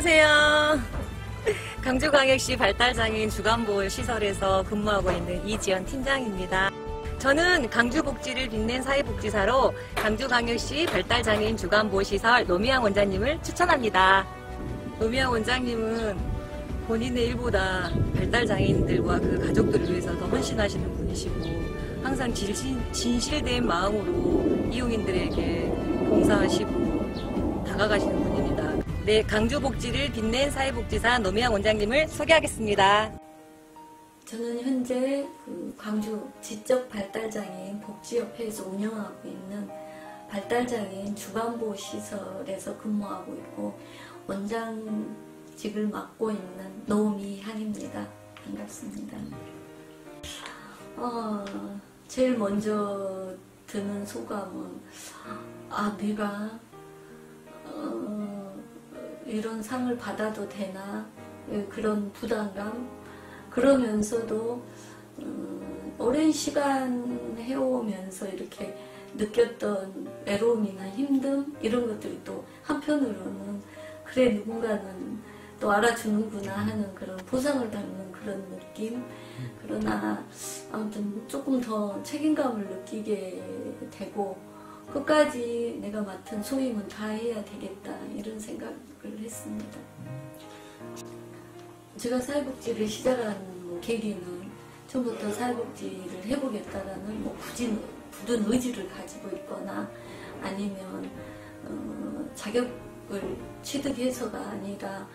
안녕하세요. 강주광역시 발달장애인 주간보호시설에서 근무하고 있는 이지연 팀장입니다. 저는 강주복지를 빛낸 사회복지사로 강주광역시 발달장애인 주간보호시설 노미양 원장님을 추천합니다. 노미양 원장님은 본인의 일보다 발달장애인들과 그 가족들을 위해서 더 헌신하시는 분이시고 항상 진실된 마음으로 이용인들에게 봉사하시고 다가가시는 분입니다. 네, 강주복지를 빛낸 사회복지사 노미양 원장님을 소개하겠습니다. 저는 현재 광주 지적발달장애인 복지협회에서 운영하고 있는 발달장애인 주간보호시설에서 근무하고 있고 원장직을 맡고 있는 노미향입니다. 반갑습니다. 제일 먼저 드는 소감은 내가 이런 상을 받아도 되나 그런 부담감, 그러면서도 오랜 시간 해오면서 이렇게 느꼈던 외로움이나 힘듦 이런 것들이 또 한편으로는 그래 누군가는 또 알아주는구나 하는 그런 보상을 담는 그런 느낌. 그러나 아무튼 조금 더 책임감을 느끼게 되고 끝까지 내가 맡은 소임은 다 해야 되겠다 이런 생각을 했습니다. 제가 사회복지를 시작한 계기는 처음부터 사회복지를 해보겠다라는 굳은 의지를 가지고 있거나 아니면 자격을 취득해서가 아니라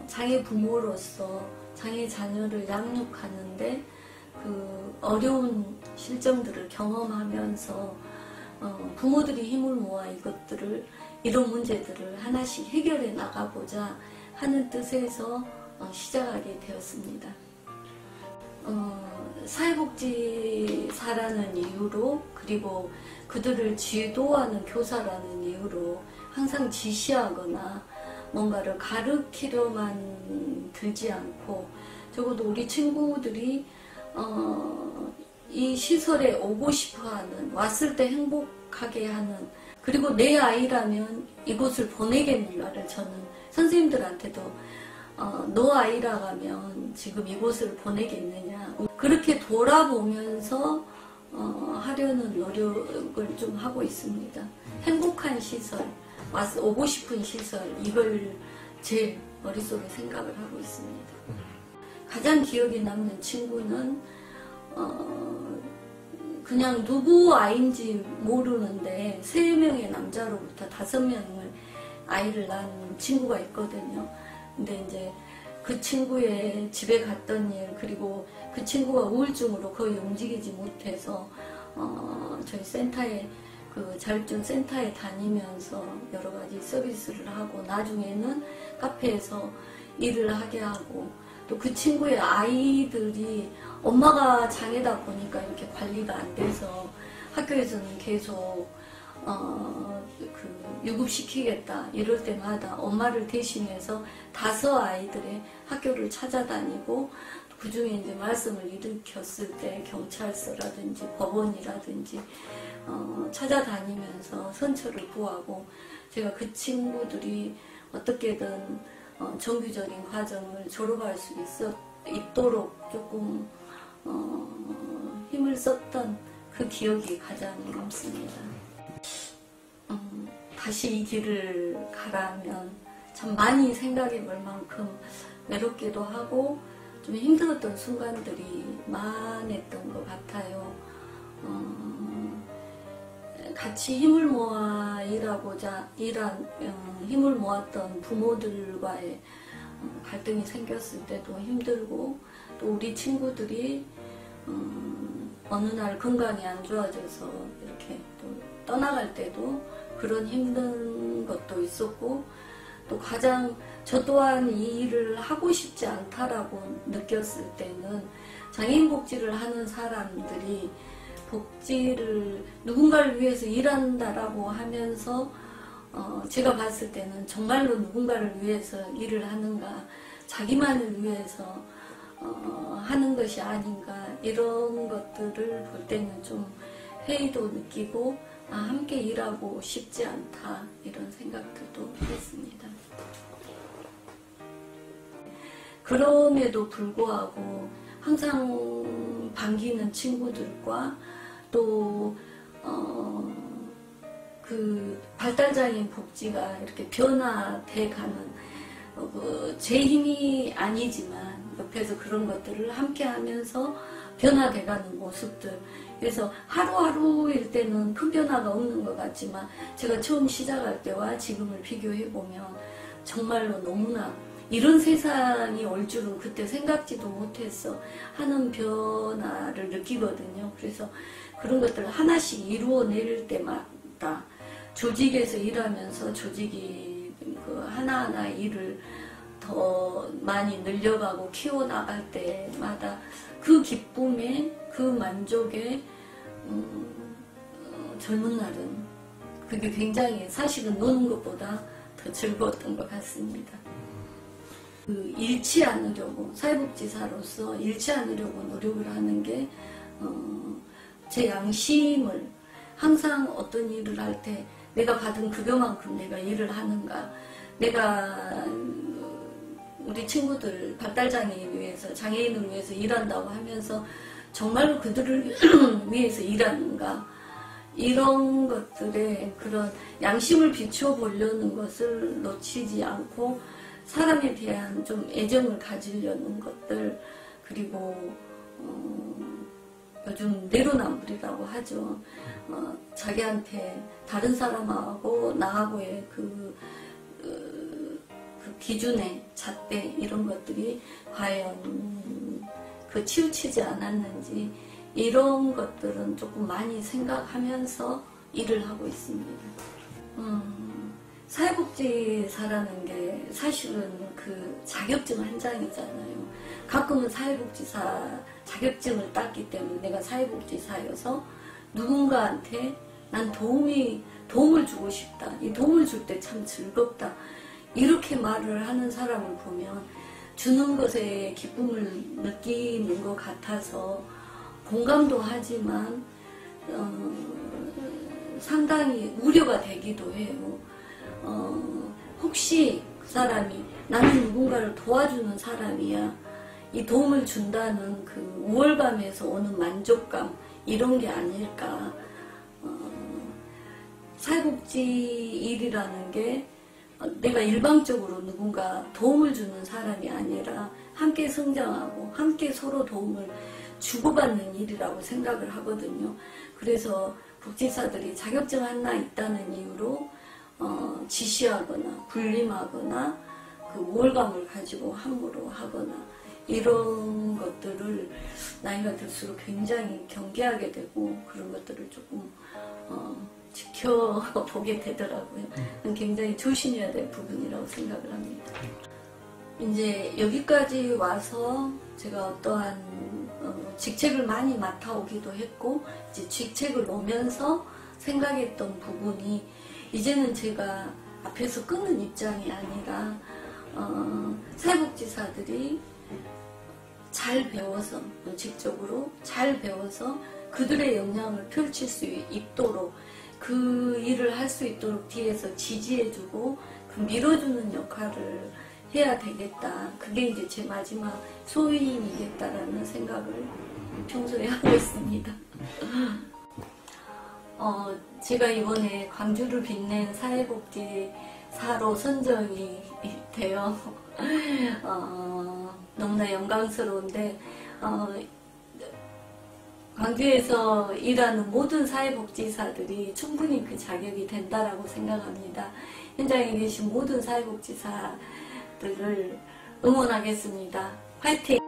장애 부모로서 장애 자녀를 양육하는데 그 어려운 실정들을 경험하면서 부모들이 힘을 모아 이런 문제들을 하나씩 해결해 나가보자 하는 뜻에서 시작하게 되었습니다. 사회복지사라는 이유로 그리고 그들을 지도하는 교사라는 이유로 항상 지시하거나 뭔가를 가르치려만 들지 않고 적어도 우리 친구들이 이 시설에 오고 싶어하는, 왔을 때 행복하게 하는, 그리고 내 아이라면 이곳을 보내겠는가를 저는 선생님들한테도 너 아이라면 지금 이곳을 보내겠느냐 그렇게 돌아보면서 하려는 노력을 좀 하고 있습니다. 행복한 시설, 오고 싶은 시설, 이걸 제일 머릿속에 생각을 하고 있습니다. 가장 기억에 남는 친구는 그냥 누구 아이인지 모르는데 3명의 남자로부터 5명을 아이를 낳은 친구가 있거든요. 근데 이제 그 친구의 집에 갔던 일, 그리고 그 친구가 우울증으로 거의 움직이지 못해서 저희 센터에 자율증 센터에 다니면서 여러 가지 서비스를 하고 나중에는 카페에서 일을 하게 하고 또 그 친구의 아이들이 엄마가 장애다 보니까 이렇게 관리가 안 돼서 학교에서는 계속 유급시키겠다 이럴 때마다 엄마를 대신해서 5 아이들의 학교를 찾아다니고 그 중에 이제 말썽을 일으켰을 때 경찰서라든지 법원이라든지 찾아다니면서 선처를 구하고 제가 그 친구들이 어떻게든 정규적인 과정을 졸업할 수 있도록 조금 힘을 썼던 그 기억이 가장 남습니다. 다시 이 길을 가라면 참 많이 생각해 볼 만큼 외롭기도 하고 좀 힘들었던 순간들이 많았던 것 같아요. 같이 힘을 모아 힘을 모았던 부모들과의 갈등이 생겼을 때도 힘들고 또 우리 친구들이 어느 날 건강이 안 좋아져서 이렇게 또 떠나갈 때도 그런 힘든 것도 있었고 또 가장 저 또한 이 일을 하고 싶지 않다라고 느꼈을 때는 장애인 복지를 하는 사람들이 복지를 누군가를 위해서 일한다라고 하면서 제가 봤을 때는 정말로 누군가를 위해서 일을 하는가 자기만을 위해서 하는 것이 아닌가 이런 것들을 볼 때는 좀 회의도 느끼고 함께 일하고 싶지 않다 이런 생각들도 했습니다. 그럼에도 불구하고 항상 반기는 친구들과 또 그 발달장애인 복지가 이렇게 변화돼 가는 제 힘이 아니지만 옆에서 그런 것들을 함께 하면서 변화돼 가는 모습들. 그래서 하루하루일 때는 큰 변화가 없는 것 같지만 제가 처음 시작할 때와 지금을 비교해 보면 정말로 너무나 이런 세상이 올 줄은 그때 생각지도 못했어 하는 변화를 느끼거든요. 그래서 그런 것들을 하나씩 이루어낼 때마다 조직에서 일하면서 조직이 그 하나하나 일을 더 많이 늘려가고 키워나갈 때마다 그 기쁨에 그 만족에 젊은 날은 그게 굉장히 사실은 노는 것보다 더 즐거웠던 것 같습니다. 그 잃지 않으려고 사회복지사로서 잃지 않으려고 노력을 하는 게 제 양심을 항상 어떤 일을 할 때 내가 받은 급여만큼 내가 일을 하는가, 내가 우리 친구들 발달장애인을 위해서 장애인을 위해서 일한다고 하면서 정말로 그들을 위해서 일하는가, 이런 것들에 그런 양심을 비춰보려는 것을 놓치지 않고 사람에 대한 좀 애정을 가지려는 것들, 그리고 요즘 내로남불이라고 하죠. 자기한테 다른 사람하고 나하고의 그 기준의 잣대 이런 것들이 과연 그 치우치지 않았는지 이런 것들은 조금 많이 생각하면서 일을 하고 있습니다. 사회복지사라는 게 사실은 그 자격증 한 장이잖아요. 가끔은 사회복지사 자격증을 땄기 때문에 내가 사회복지사여서 누군가한테 난 도움을 주고 싶다. 이 도움을 줄 때 참 즐겁다. 이렇게 말을 하는 사람을 보면 주는 것에 기쁨을 느끼는 것 같아서 공감도 하지만 상당히 우려가 되기도 해요. 혹시 그 사람이 나는 누군가를 도와주는 사람이야. 이 도움을 준다는 그 우월감에서 오는 만족감 이런 게 아닐까. 사회복지 일이라는 게 내가 일방적으로 누군가 도움을 주는 사람이 아니라 함께 성장하고 함께 서로 도움을 주고받는 일이라고 생각을 하거든요. 그래서 복지사들이 자격증 하나 있다는 이유로 지시하거나 불림하거나 그 우월감을 가지고 함부로 하거나 이런 것들을 나이가 들수록 굉장히 경계하게 되고 그런 것들을 조금 지켜보게 되더라고요. 굉장히 조심해야 될 부분이라고 생각을 합니다. 이제 여기까지 와서 제가 어떠한 직책을 많이 맡아오기도 했고 이제 직책을 오면서 생각했던 부분이 이제는 제가 앞에서 끊는 입장이 아니라 사회복지사들이 잘 배워서 원칙적으로 잘 배워서 그들의 역량을 펼칠 수 있도록 그 일을 할 수 있도록 뒤에서 지지해주고 그 밀어주는 역할을 해야 되겠다. 그게 이제 제 마지막 소임이겠다라는 생각을 평소에 하고 있습니다. 제가 이번에 광주를 빛낸 사회복지사로 선정이 되어 너무나 영광스러운데 광주에서 일하는 모든 사회복지사들이 충분히 그 자격이 된다라고 생각합니다. 현장에 계신 모든 사회복지사들을 응원하겠습니다. 화이팅!